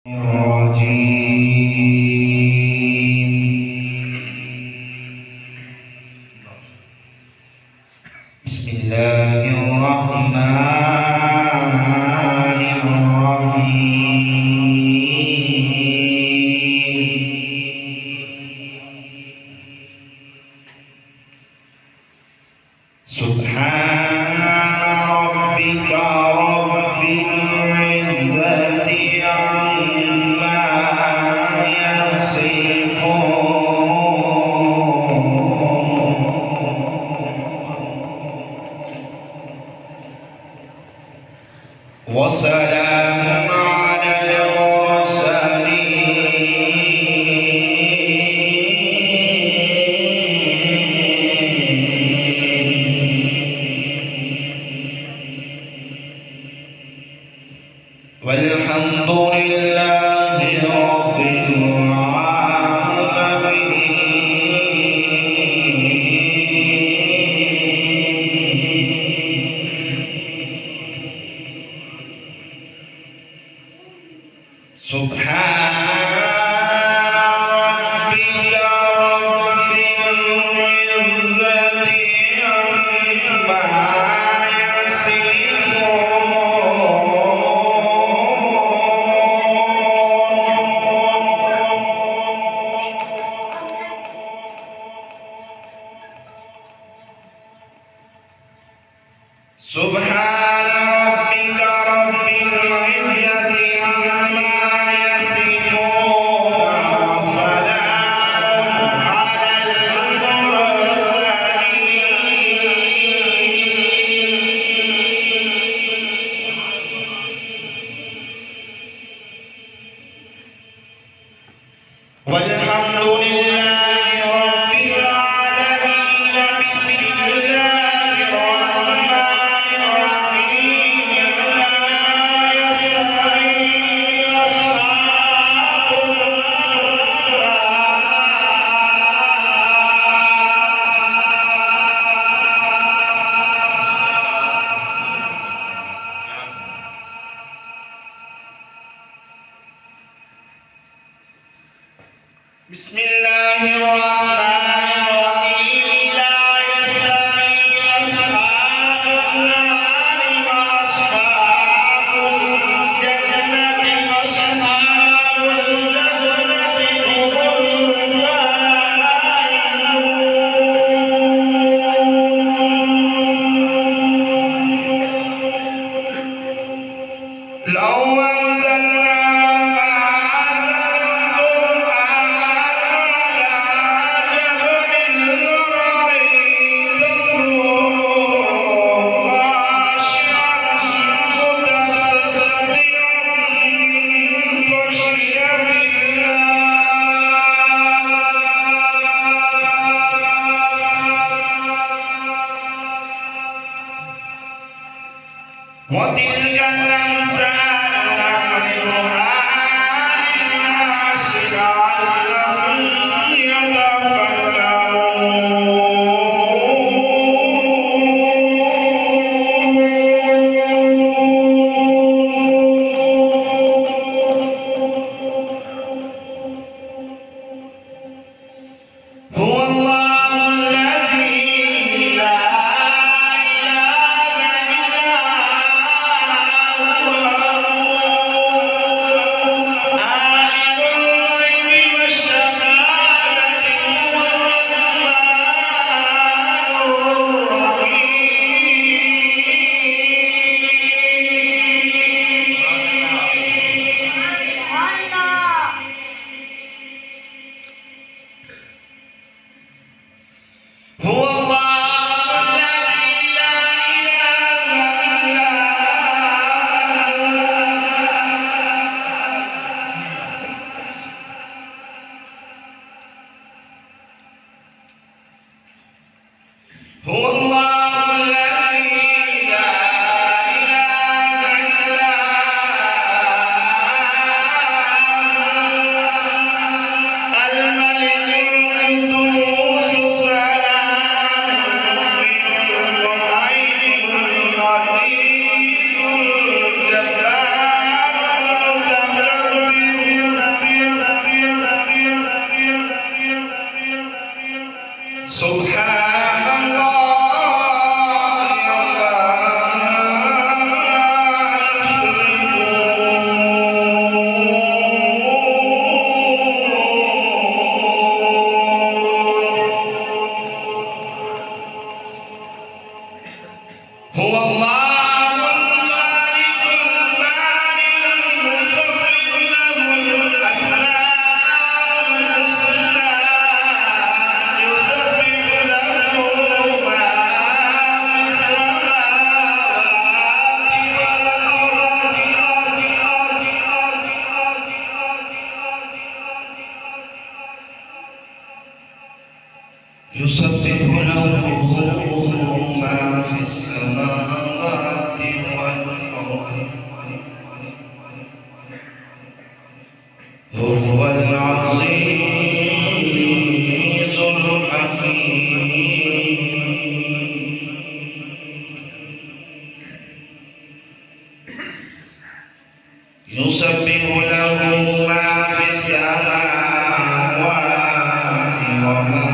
بسم الله الرحمن الرحيم سبحان ربك رب العزة عما يصفون وسلام على المرسلين والحمد لله رب العالمين سبحان ربك رب العزة عما يصفون سبحان ربك رب العزة عما يصفون وسلام على المرسلين والحمد لله رب العالمين بسم الله الرحمن الرحيم لا يستوي أصحاب بسم الله الرحمن الرحيم لا يستوي أصحاب النار وأصحاب الجنة وأصحاب الجنة هم الفائزون لو أنزلنا هذا القرآن على يسبح له ما في السماوات والأرض وهو العزيز الحكيم يسبح له ما في السماوات وما